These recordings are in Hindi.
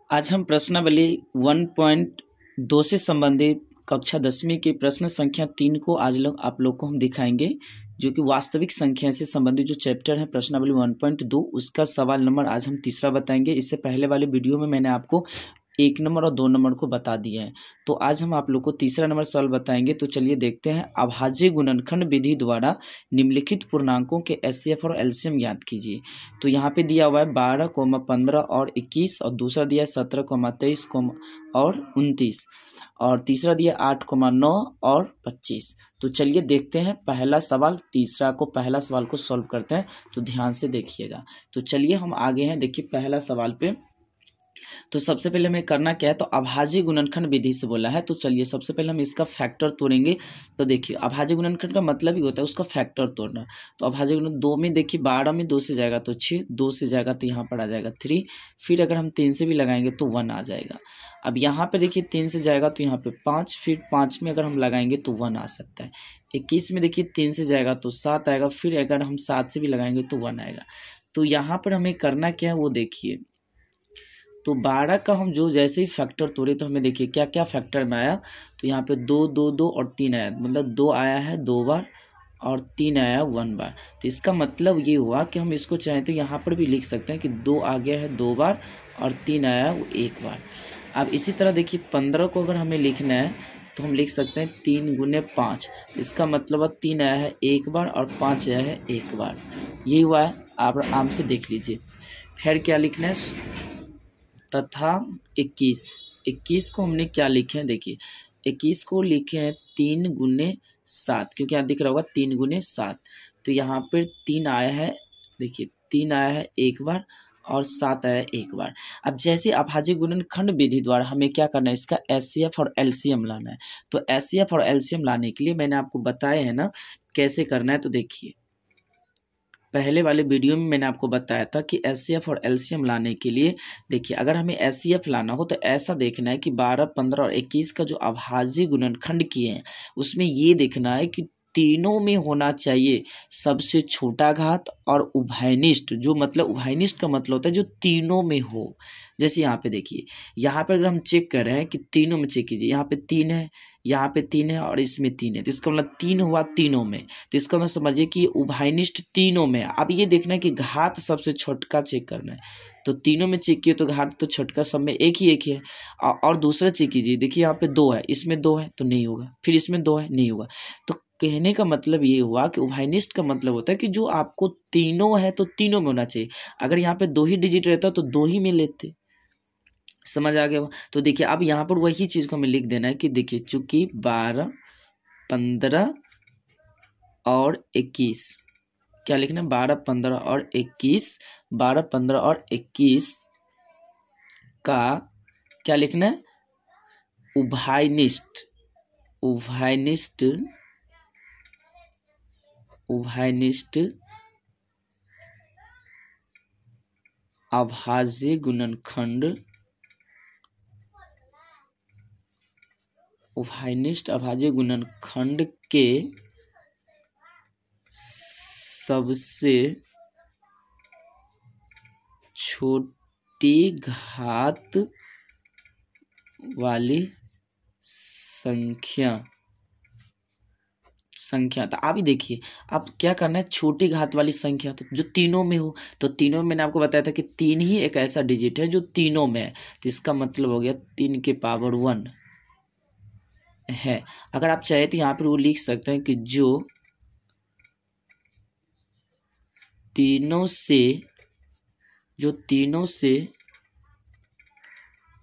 आज हम प्रश्नावली 1.2 से संबंधित कक्षा 10वीं के प्रश्न संख्या 3 को आप लोग को हम दिखाएंगे, जो कि वास्तविक संख्या से संबंधित जो चैप्टर है प्रश्नावली 1.2 उसका सवाल नंबर आज हम तीसरा बताएंगे। इससे पहले वाले वीडियो में मैंने आपको 1 नंबर और 2 नंबर को बता दिया है, तो आज हम आप लोग को तीसरा नंबर सवाल बताएंगे। तो चलिए देखते हैं। अभाज्य गुणनखंड विधि द्वारा निम्नलिखित पूर्णांकों के एचसीएफ और एलसीएम ज्ञात कीजिए। तो यहाँ पे दिया हुआ है 12, 15 और 21, और दूसरा दिया है 17, 23 और 29, और तीसरा दिया 8, 9 और 25। तो चलिए देखते हैं पहला सवाल पहला सवाल को सॉल्व करते हैं, तो ध्यान से देखिएगा। तो चलिए हम आगे हैं, देखिए पहला सवाल पे। तो सबसे पहले हमें करना क्या है, तो अभाज्य गुणनखंड विधि से बोला है। तो चलिए सबसे पहले हम इसका फैक्टर तोड़ेंगे। तो देखिए अभाज्य गुणनखंड का मतलब ही होता है उसका फैक्टर तोड़ना। तो अभाज्य गुणन 2 में देखिए 12 में 2 से जाएगा तो 6, 2 से जाएगा तो यहाँ पर आ जाएगा 3, फिर अगर हम 3 से भी लगाएंगे तो 1 आ जाएगा। अब यहाँ पे देखिए 3 से जाएगा तो यहाँ पे 5, फिर 5 में अगर हम लगाएंगे तो 1 आ सकता है। 21 में देखिए 3 से जाएगा तो 7 आएगा, फिर अगर हम 7 से भी लगाएंगे तो 1 आएगा। तो यहाँ पर हमें करना क्या है वो देखिए। तो 12 का हम जो जैसे ही फैक्टर तोड़े तो हमें देखिए क्या क्या फैक्टर में आया। तो यहाँ पे 2, 2, 2 और 3 आया, मतलब 2 आया है 2 बार और 3 आया 1 बार। तो इसका मतलब ये हुआ कि हम इसको चाहें तो यहाँ पर भी लिख सकते हैं कि 2 आ गया है 2 बार और 3 आया वो 1 बार। अब इसी तरह देखिए 15 को अगर हमें लिखना है तो हम लिख सकते हैं 3 गुने 5। तो इसका मतलब 3 आया है 1 बार और 5 आया है 1 बार। ये हुआ है, आप आराम से देख लीजिए। फिर क्या लिखना है तथा 21 को हमने क्या लिखे हैं, देखिए 21 को लिखे हैं 3 गुने 7, क्योंकि यहाँ दिख रहा होगा 3 गुने 7। तो यहाँ पर 3 आया है, देखिए 3 आया है 1 बार और 7 आया 1 बार। अब जैसे अभाज्य गुणनखंड विधि द्वारा हमें क्या करना है, इसका एचसीएफ और एलसीएम लाना है। तो एचसीएफ और एलसीएम लाने के लिए मैंने आपको बताया है ना कैसे करना है। तो देखिए पहले वाले वीडियो में मैंने आपको बताया था कि एचसीएफ और एलसीएम लाने के लिए देखिए अगर हमें एचसीएफ लाना हो तो ऐसा देखना है कि 12, 15 और 21 का जो अभाज्य गुणनखंड किए हैं उसमें ये देखना है कि तीनों में होना चाहिए सबसे छोटा घात और उभयनिष्ठ। जो मतलब उभयनिष्ठ का मतलब होता है जो तीनों में हो। जैसे यहाँ पे देखिए, यहाँ पर अगर हम चेक कर रहे हैं कि तीनों में चेक कीजिए, यहाँ पे 3 है, यहाँ पे 3 है और इसमें 3 है, तो इसका मतलब 3 हुआ तीनों में। तो इसका मतलब समझिए कि उभयनिष्ठ तीनों में। अब ये देखना है कि घात सबसे छोटका चेक करना है। तो तीनों में चेक किए तो घात तो छोटका सब में एक ही है। और दूसरा चेक कीजिए, देखिए यहाँ पे 2 है, इसमें 2 है तो नहीं होगा, फिर इसमें 2 है नहीं होगा। तो कहने का मतलब ये हुआ कि उभयनिष्ठ का मतलब होता है कि जो आपको तीनों है तो तीनों में होना चाहिए। अगर यहाँ पे 2 ही डिजिट रहता तो 2 ही में लेते। समझ आ गया। तो देखिए अब यहाँ पर वही चीज को हमें लिख देना है कि देखिए चूंकि 12, 15 और 21, क्या लिखना है 12, 15 और 21, 12, 15 और 21 का क्या लिखना है उभयनिष्ठ अभाज्य गुणनखंड के सबसे छोटी घात वाली संख्या। तो आप ही देखिए अब क्या करना है, छोटी घात वाली संख्या तो जो तीनों में हो। तो तीनों में मैंने आपको बताया था कि 3 ही एक ऐसा डिजिट है जो तीनों में है। तो इसका मतलब हो गया 3 के पावर 1 है। अगर आप चाहे तो यहाँ पर वो लिख सकते हैं कि जो तीनों से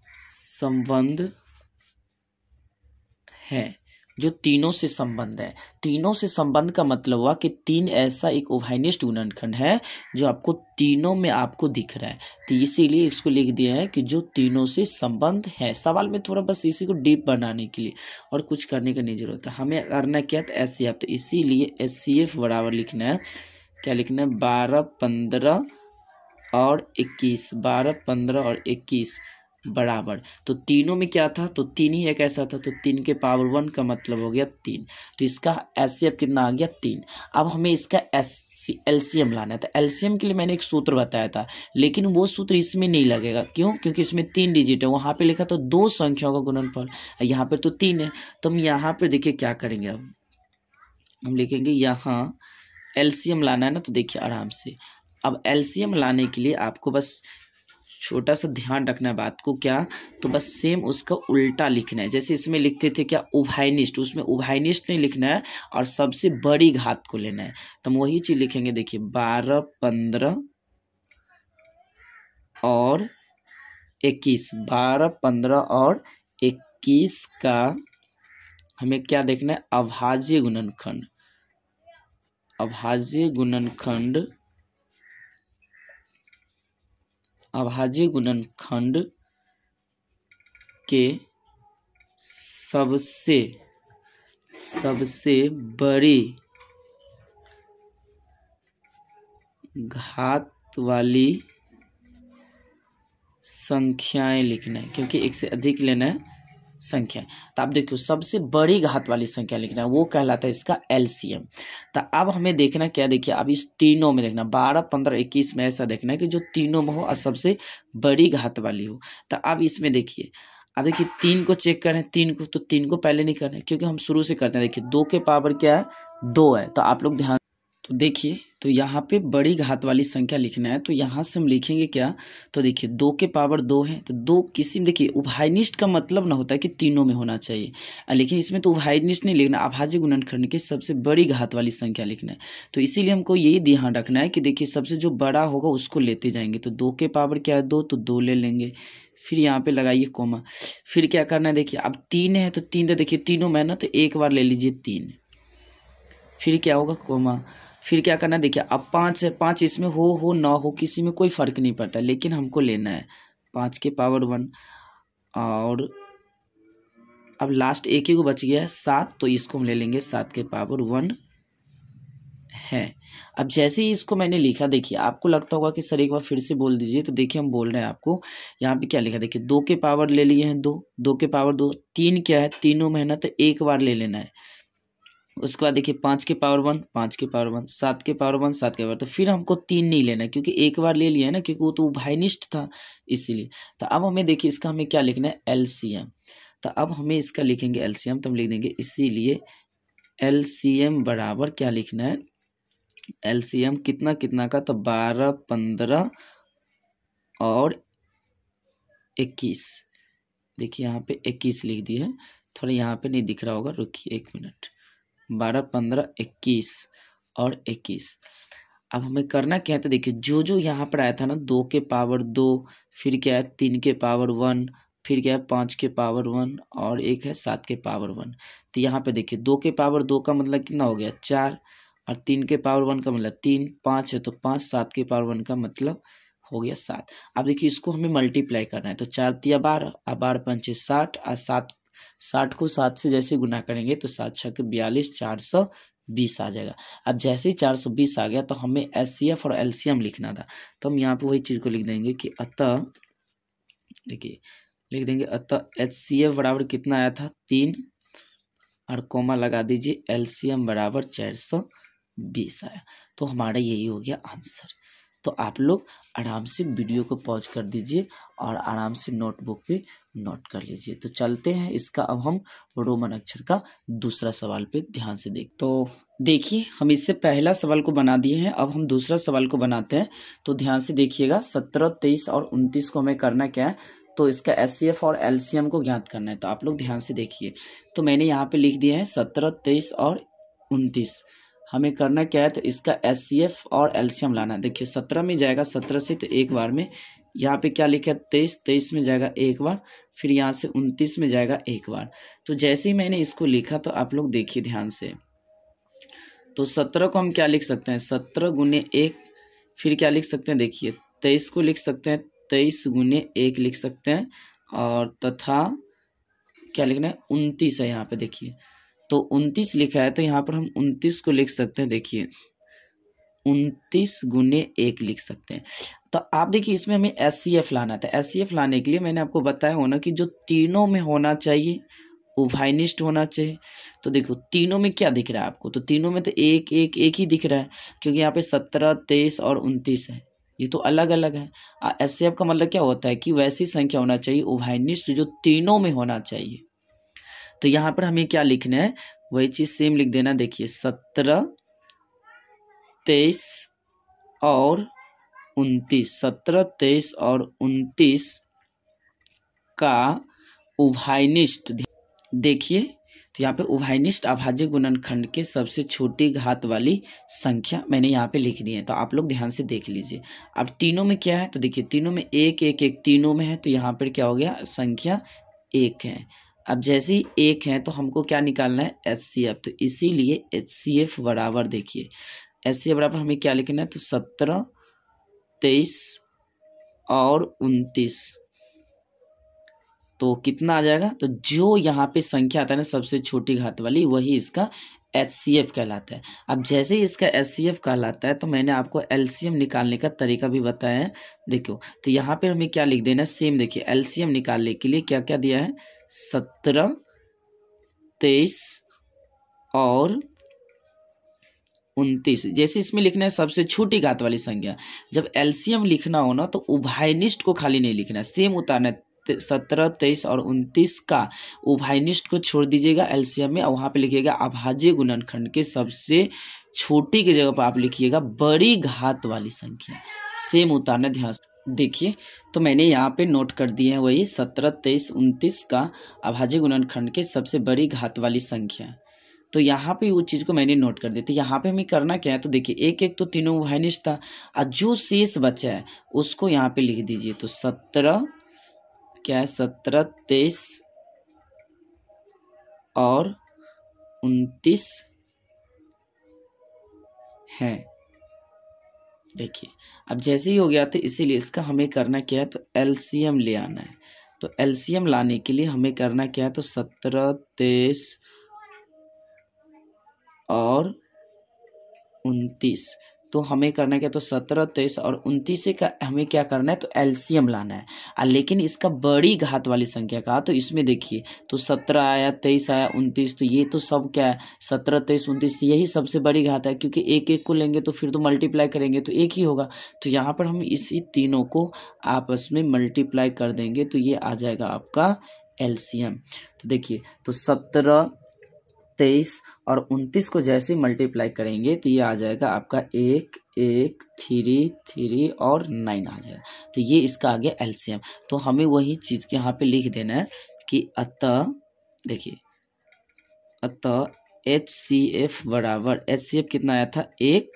संबंध है। जो तीनों से संबंध है, तीनों से संबंध का मतलब हुआ कि 3 ऐसा एक उभयनिष्ठ गुणनखंड है जो आपको तीनों में आपको दिख रहा है। तो इसीलिए इसको लिख दिया है कि जो तीनों से संबंध है। सवाल में थोड़ा बस इसी को डीप बनाने के लिए और कुछ करने का नहीं जरूरत है। हमें करना क्या था एचसीएफ। तो इसीलिए एचसीएफ बराबर लिखना है, क्या लिखना है 12, 15 और 21, 12, 15 और 21। बराबर। तो तीनों में क्या था, तो 3 ही एक ऐसा था, तो 3 के पावर 1 का मतलब हो गया 3। तो इसका एचसीएफ कितना आ गया 3। अब हमें इसका एलसीएम लाना है। तो एलसीएम के लिए मैंने एक सूत्र बताया था, लेकिन वो सूत्र इसमें नहीं लगेगा। क्यों? क्योंकि इसमें 3 डिजिट है, वहाँ पे लिखा था 2 संख्याओं का गुणनफल, यहाँ पे तो 3 है। तो हम यहाँ पे देखिए क्या करेंगे, अब हम लिखेंगे यहाँ एलसीएम लाना है ना, तो देखिए आराम से। अब एलसीएम लाने के लिए आपको बस छोटा सा ध्यान रखना है बात को, क्या, तो बस सेम उसका उल्टा लिखना है। जैसे इसमें लिखते थे क्या, उभयनिष्ठ, उसमें उभयनिष्ठ नहीं लिखना है और सबसे बड़ी घात को लेना है। तो हम वही चीज लिखेंगे। देखिए 12, 15 और 21, 12, 15 और 21 का हमें क्या देखना है, अभाज्य गुणनखंड। अभाज्य गुणनखंड, अभाज्य गुणनखंड के सबसे बड़ी घात वाली संख्याएं लिखना है, क्योंकि एक से अधिक लेना है संख्या। तो आप देखो सबसे बड़ी घात वाली संख्या लिखना है, वो कहलाता है इसका एलसीएम। तो अब हमें देखना क्या, देखिए अब इस तीनों में देखना 12, 15, 21 में ऐसा देखना है कि जो तीनों में हो और सबसे बड़ी घात वाली हो। तो अब इसमें देखिए, अब देखिए 3 को चेक करें, 3 को, तो 3 को पहले नहीं करना है क्योंकि हम शुरू से करते हैं। देखिए 2 के पावर क्या है, 2 है। तो आप लोग ध्यान, तो देखिए, तो यहाँ पे बड़ी घात वाली संख्या लिखना है। तो यहाँ से हम लिखेंगे क्या, तो देखिए 2 के पावर 2 है, तो 2 किसी में, देखिए उभयनिष्ठ का मतलब ना होता है कि तीनों में होना चाहिए, लेकिन इसमें तो उभयनिष्ठ नहीं लिखना, अभाज्य गुणनखंड की सबसे बड़ी घात वाली संख्या लिखना है। तो इसीलिए हमको यही ध्यान रखना है कि देखिए सबसे जो बड़ा होगा उसको लेते जाएंगे। तो 2 के पावर क्या है 2, तो 2 ले लेंगे, फिर यहाँ पे लगाइए कोमा। फिर क्या करना है, देखिए अब 3 है तो 3, तो देखिए तीनों में ना, तो एक बार ले लीजिए 3, फिर क्या होगा कोमा। फिर क्या करना है, देखिए अब 5 है, 5 इसमें हो ना हो किसी में कोई फर्क नहीं पड़ता, लेकिन हमको लेना है 5 के पावर 1। और अब लास्ट एक ही को बच गया है 7, तो इसको हम ले लेंगे 7 के पावर 1 है। अब जैसे ही इसको मैंने लिखा, देखिए आपको लगता होगा कि सर एक बार फिर से बोल दीजिए, तो देखिए हम बोल रहे हैं आपको यहाँ पे क्या लिखा, देखिए 2 के पावर ले लिए हैं 2, 2 के पावर 2, 3 क्या है, तीनों में है ना, तो एक बार ले लेना है। उसके बाद देखिए 5 के पावर 1, 5 के पावर 1, 7 के पावर 1, 7 के पावर, तो फिर हमको 3 नहीं लेना है क्योंकि एक बार ले लिया है ना, क्योंकि वो तो उभयनिष्ठ था इसीलिए। तो अब हमें देखिए इसका हमें क्या लिखना है, एलसीएम। तो अब हमें इसका लिखेंगे एलसीएम, तो हम लिख देंगे इसीलिए एलसीएम बराबर क्या लिखना है, एलसीएम कितना कितना का, तो 12, 15 और 21। देखिए यहाँ पे 21 लिख दिए है, थोड़ा यहाँ पे नहीं दिख रहा होगा, रुकिए 1 मिनट। 12, 15, 21 और 21। अब हमें करना क्या है, तो देखिए जो जो यहाँ पर आया था ना, 2 के पावर 2, फिर क्या है 3 के पावर 1, फिर क्या है 5 के पावर 1 और एक है 7 के पावर 1। तो यहाँ पे देखिए 2 के पावर 2 का मतलब कितना हो गया 4, और 3 के पावर 1 का मतलब 3, 5 है तो 5, 7 के पावर 1 का मतलब हो गया 7। अब देखिए इसको हमें मल्टीप्लाई करना है, तो 4 तिया 12, 12 पंचे 60, और 60 को 7 से जैसे गुना करेंगे तो 7 छः 42, 420 आ जाएगा। अब जैसे ही 420 आ गया तो हमें एचसीएफ और एलसीएम लिखना था, तो हम यहाँ पे वही चीज़ को लिख देंगे कि अतः, देखिए लिख देंगे अतः एचसीएफ बराबर कितना आया था 3, और कोमा लगा दीजिए, एलसीएम बराबर 420 आया। तो हमारा यही हो गया आंसर। तो आप लोग आराम से वीडियो को पॉज कर दीजिए और आराम से नोटबुक पे नोट कर लीजिए। तो चलते हैं इसका, अब हम रोमन अक्षर का दूसरा सवाल पे ध्यान से तो देखिए हम इससे पहला सवाल को बना दिए हैं, अब हम दूसरा सवाल को बनाते हैं। तो ध्यान से देखिएगा, 17, 23 और 29 को हमें करना क्या है, तो इसका एचसीएफ और एलसीएम को ज्ञात करना है। तो आप लोग ध्यान से देखिए, तो मैंने यहाँ पे लिख दिया है 17, 23 और 29। हमें करना क्या है, तो इसका एचसीएफ और एलसीएम लाना है। देखिए 17 में जाएगा 17 से, तो एक बार में यहाँ पे क्या लिखा है 23, 23 में जाएगा एक बार, फिर यहाँ से 29 में जाएगा एक बार। तो जैसे ही मैंने इसको लिखा, तो आप लोग देखिए ध्यान से, तो 17 को हम क्या लिख सकते हैं, 17 गुने 1, फिर क्या लिख सकते हैं, देखिए 23 को लिख सकते हैं 23 गुने 1 लिख सकते हैं, और तथा क्या लिखना है 29 है यहाँ पे। देखिए तो 29 लिखा है, तो यहाँ पर हम 29 को लिख सकते हैं, देखिए 29 गुने 1 लिख सकते हैं। तो आप देखिए इसमें हमें HCF लाना था। HCF लाने के लिए मैंने आपको बताया होना कि जो तीनों में होना चाहिए उभयनिष्ठ होना चाहिए। तो देखो तीनों में क्या दिख रहा है आपको, तो तीनों में तो एक एक एक ही दिख रहा है, क्योंकि यहाँ पे 17, 23 और 29 है, ये तो अलग अलग है। HCF का मतलब क्या होता है कि वैसी संख्या होना चाहिए उभयनिष्ठ जो तीनों में होना चाहिए। तो यहाँ पर हमें क्या लिखना है, वही चीज सेम लिख देना। देखिए 17, 23 और 29, 17, 23 और 29 का उभयनिष्ठ देखिए, तो यहाँ पे उभयनिष्ठ अभाज्य गुणनखंड के सबसे छोटी घात वाली संख्या मैंने यहाँ पे लिख दी है। तो आप लोग ध्यान से देख लीजिए। अब तीनों में क्या है, तो देखिए तीनों में एक एक एक तीनों में है, तो यहाँ पर क्या हो गया, संख्या 1 है। अब जैसे ही 1 है तो हमको क्या निकालना है, HCF। तो इसीलिए HCF बराबर, देखिए HCF बराबर हमें क्या लिखना है, तो 17, 23 और 29, तो कितना आ जाएगा, तो जो यहाँ पे संख्या आता है ना सबसे छोटी घात वाली, वही इसका HCF कहलाता है। अब जैसे ही इसका HCF कहलाता है तो मैंने आपको LCM निकालने का तरीका भी बताया है। देखो तो यहाँ पे हमें क्या लिख देना है, सेम देखिए LCM निकालने के लिए क्या क्या दिया है, 17, 23 और 29। जैसे इसमें लिखना है सबसे छोटी घात वाली संख्या, जब LCM लिखना हो ना तो उभयनिष्ठ को खाली नहीं लिखना है, सेम उतारना है। 17, 23 और 29 का उभयनिष्ठ को छोड़ दीजिएगा LCM में, और वहाँ पे लिखिएगा अभाज्य गुणनखंड के सबसे छोटी की जगह पर आप लिखिएगा बड़ी घात वाली संख्या, सेम उतारना, ध्यान से देखिए। तो मैंने यहाँ पे नोट कर दिए हैं वही 17, 23, 29 का अभाज्य गुणनखंड के सबसे बड़ी घात वाली संख्या। तो यहाँ पे वो चीज़ को मैंने नोट कर दी थी। यहाँ पे हमें करना क्या है, तो देखिए एक एक तो तीनों उभयनिष्ठ था, और जो शेष बचा है उसको यहाँ पे लिख दीजिए। तो 17 क्या है, 17, 23 और 29 है। देखिए अब जैसे ही हो गया तो इसीलिए इसका हमें करना क्या है, तो LCM ले आना है। तो LCM लाने के लिए हमें करना क्या है, तो 17, 23 और 29, तो हमें करना क्या, तो 17, 23 और 29 का हमें क्या करना है, तो LCM लाना है। लेकिन इसका बड़ी घात वाली संख्या का, तो इसमें देखिए तो 17 आया, 23 आया, 29, तो ये तो सब क्या है, 17, 23, 29 यही सबसे बड़ी घात है, क्योंकि एक एक को लेंगे तो फिर तो मल्टीप्लाई करेंगे तो एक ही होगा। तो यहाँ पर हम इसी तीनों को आपस में मल्टीप्लाई कर देंगे, तो ये आ जाएगा आपका LCM। तो देखिए तो 17, 23 और 29 को जैसे मल्टीप्लाई करेंगे तो ये आ जाएगा आपका 1, 1, 3, 3 और 9 आ जाएगा। तो ये इसका आ गया LCM। तो हमें वही चीज़ यहाँ पे लिख देना है कि अतः, देखिए अतः HCF बराबर, HCF कितना आया था 1,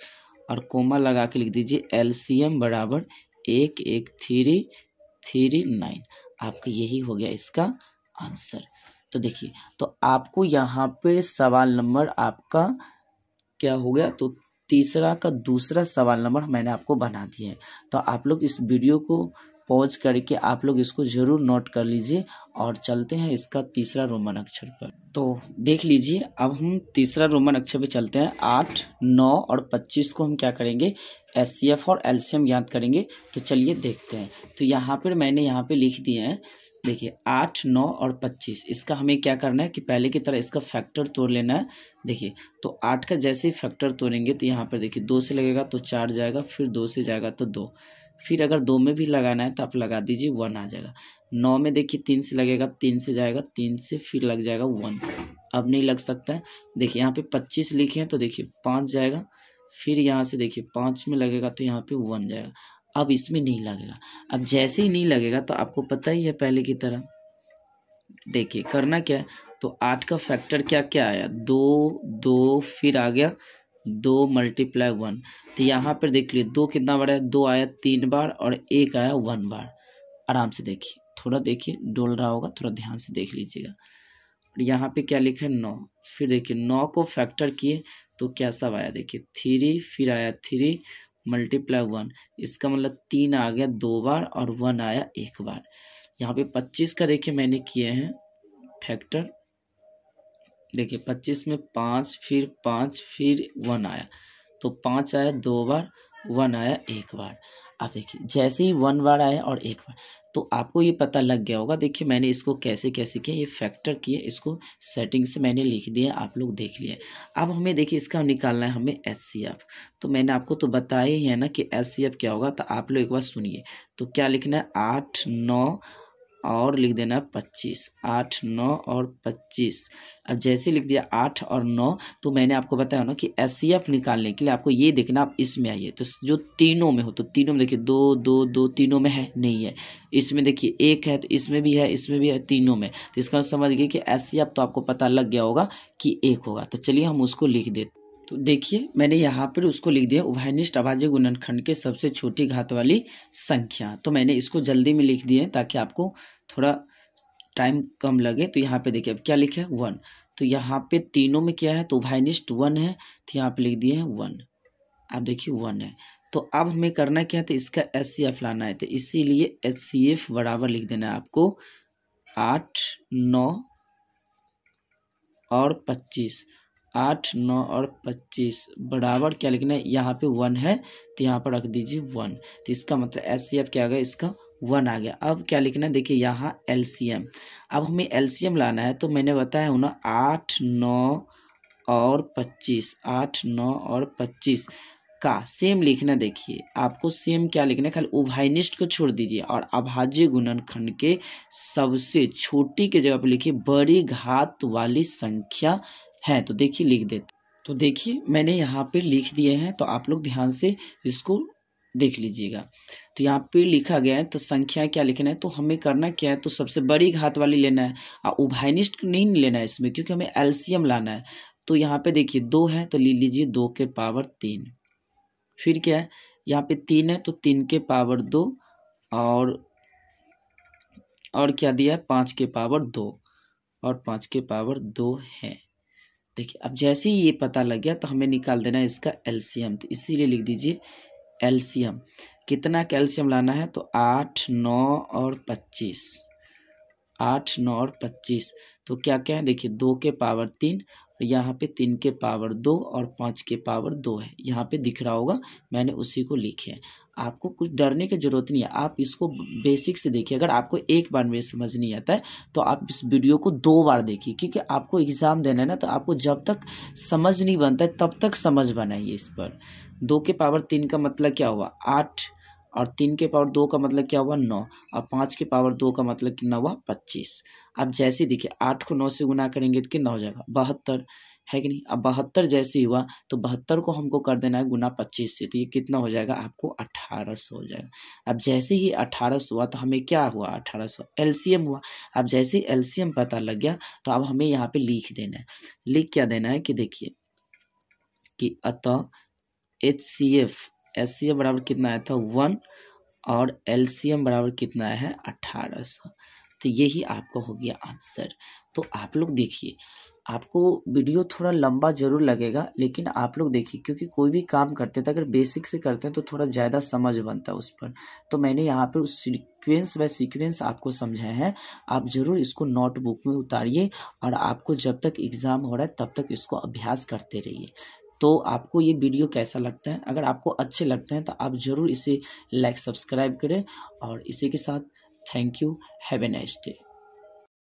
और कोमा लगा के लिख दीजिए LCM बराबर 1, 1, 3, 3, 9। आपका यही हो गया इसका आंसर। तो देखिए तो आपको यहाँ पे सवाल नंबर आपका क्या हो गया, तो तीसरा का दूसरा सवाल नंबर मैंने आपको बना दिया है। तो आप लोग इस वीडियो को पॉज करके आप लोग इसको ज़रूर नोट कर लीजिए, और चलते हैं इसका तीसरा रोमन अक्षर पर। तो देख लीजिए अब हम तीसरा रोमन अक्षर पे चलते हैं। 8, 9 और 25 को हम क्या करेंगे, HCF और LCM ज्ञात करेंगे। तो चलिए देखते हैं। तो यहाँ पर मैंने यहाँ पे लिख दिए हैं, देखिए 8, 9 और 25, इसका हमें क्या करना है कि पहले की तरह इसका फैक्टर तोड़ लेना है। देखिए तो 8 का जैसे ही फैक्टर तोड़ेंगे तो यहाँ पर देखिए 2 से लगेगा तो 4 जाएगा, फिर 2 से जाएगा तो 2, फिर अगर 2 में भी लगाना है तो आप लगा दीजिए 1 आ जाएगा। 9 में देखिए 3 से लगेगा, 3 से जाएगा, 3 से फिर लग जाएगा 1, अब नहीं लग सकता है। देखिए यहाँ पे 25 लिखे हैं तो देखिए 5 जाएगा, फिर यहाँ से देखिए 5 में लगेगा तो यहाँ पे 1 जाएगा, अब इसमें नहीं लगेगा। अब जैसे ही नहीं लगेगा तो आपको पता ही है पहले की तरह, देखिए करना क्या है, तो 8 का फैक्टर क्या क्या आया, 2, 2 फिर आ गया 2 × 1। तो यहाँ पर देख लीजिए 2 कितना बार है, 2 आया 3 बार और 1 आया 1 बार। आराम से देखिए, थोड़ा देखिए डोल रहा होगा, थोड़ा ध्यान से देख लीजिएगा। यहाँ पे क्या लिखा है 9, फिर देखिए 9 को फैक्टर किए तो क्या सब आया, देखिए 3, फिर आया 3 × 1, इसका मतलब 3 आ गया 2 बार और 1 आया 1 बार। यहाँ पे 25 का देखिए मैंने किए हैं फैक्टर, देखिए 25 में 5 फिर 1 आया, तो 5 आया 2 बार, 1 आया 1 बार। अब देखिए जैसे ही 1 बार आया और 1 बार, तो आपको ये पता लग गया होगा। देखिए मैंने इसको कैसे कैसे किया, ये फैक्टर किए, इसको सेटिंग से मैंने लिख दिया, आप लोग देख लिए। अब हमें देखिए इसका निकालना है हमें HCF। तो मैंने आपको तो बताया ही है ना कि HCF क्या होगा, तो आप लोग एक बार सुनिए। तो क्या लिखना है, 8 9 और लिख देना 25, 8 9 और 25। अब जैसे लिख दिया 8 और 9, तो मैंने आपको बताया ना कि HCF निकालने के लिए आपको ये देखना, आप इसमें आइए तो जो तीनों में हो, तो तीनों में देखिए 2 2 2 तीनों में है, नहीं है। इसमें देखिए 1 है, तो इसमें भी है, इसमें भी है, तीनों में। तो इसका समझ गए कि HCF तो आपको पता लग गया होगा कि 1 होगा। तो चलिए हम उसको लिख देते। तो देखिए मैंने यहाँ पर उसको लिख दिया, उभयनिष्ठ अभाज्य गुणनखंड के सबसे छोटी घात वाली संख्या। तो मैंने इसको जल्दी में लिख दिए ताकि आपको थोड़ा टाइम कम लगे। तो यहाँ पे देखिए अब क्या लिखे, 1। तो यहाँ पे तीनों में क्या है, तो उभयनिष्ठ 1 है, तो यहाँ पे लिख दिए हैं 1। आप देखिए 1 है। तो अब हमें करना क्या है, तो इसका HCF लाना है। तो इसीलिए HCF बराबर लिख देना है आपको 8 9 और 25। 8 9 और 25 बराबर क्या लिखना है, यहाँ पे 1 है, तो यहाँ पर रख दीजिए 1। तो इसका मतलब HCF क्या आ गया, इसका 1 आ गया। अब क्या लिखना है, देखिए यहाँ LCM। अब हमें LCM लाना है, तो मैंने बताया हूँ ना 8 9 और 25, 8 9 और 25 का सेम लिखना। देखिए आपको सेम क्या लिखना है, खाली उभयनिष्ठ को छोड़ दीजिए और अभाज्य गुणनखंड के सबसे छोटी के जगह पर लिखिए बड़ी घात वाली संख्या है। तो देखिए लिख देते। तो देखिए मैंने यहाँ पे लिख दिए हैं, तो आप लोग ध्यान से इसको देख लीजिएगा। तो यहाँ पे लिखा गया है, तो संख्या क्या लिखना है, तो हमें करना क्या है, तो सबसे बड़ी घात वाली लेना है और उभयनिष्ठ नहीं लेना है इसमें, क्योंकि हमें LCM लाना है। तो यहाँ पे देखिए 2 है, तो ले लीजिए 2 के पावर 3। फिर क्या है, यहाँ पे 3 है, तो 3 के पावर 2 और क्या दिया है, 5 के पावर 2 और 5 के पावर 2 है। देखिए अब जैसे ही ये पता लग गया, तो हमें निकाल देना है इसका LCM। तो इसीलिए लिख दीजिए LCM। कितना कैल्शियम लाना है, तो 8 9 और 25। 8 9 और 25 तो क्या क्या है, देखिए 2 के पावर 3, यहाँ पे 3 के पावर 2 और 5 के पावर 2 है। यहाँ पे दिख रहा होगा, मैंने उसी को लिखे हैं। आपको कुछ डरने की जरूरत नहीं है, आप इसको बेसिक से देखिए। अगर आपको एक बार में समझ नहीं आता है, तो आप इस वीडियो को 2 बार देखिए, क्योंकि आपको एग्जाम देना है ना। तो आपको जब तक समझ नहीं बनता है, तब तक समझ बनाइए इस पर। 2 के पावर 3 का मतलब क्या हुआ, 8, और 3 के पावर 2 का मतलब क्या हुआ, 9, और 5 के पावर 2 का मतलब कितना हुआ, 25। अब जैसे देखिए 8 को 9 से गुना करेंगे तो कितना हो जाएगा, 72, है कि नहीं। अब 72 जैसे ही हुआ, तो 72 को हमको कर देना है गुना 25 से, तो ये कितना हो जाएगा, आपको 1800 हो जाएगा। अब जैसे ही 1800 हुआ, तो हमें क्या हुआ, 1800 LCM हुआ। अब जैसे ही LCM पता लग गया, तो अब हमें यहाँ पे लिख देना है। लिख क्या देना है कि देखिए कि अतः HCF बराबर कितना आया था, 1, और LCM बराबर कितना है, 1800। तो यही आपका हो गया आंसर। तो आप लोग देखिए, आपको वीडियो थोड़ा लंबा जरूर लगेगा, लेकिन आप लोग देखिए, क्योंकि कोई भी काम करते हैं तो अगर बेसिक से करते हैं तो थोड़ा ज़्यादा समझ बनता है उस पर। तो मैंने यहाँ पर सीक्वेंस बाय सीक्वेंस आपको समझाया है। आप ज़रूर इसको नोटबुक में उतारिए, और आपको जब तक एग्ज़ाम हो रहा है तब तक इसको अभ्यास करते रहिए। तो आपको ये वीडियो कैसा लगता है, अगर आपको अच्छे लगते हैं तो आप ज़रूर इसे लाइक सब्सक्राइब करें। और इसी के साथ thank you, have a nice day.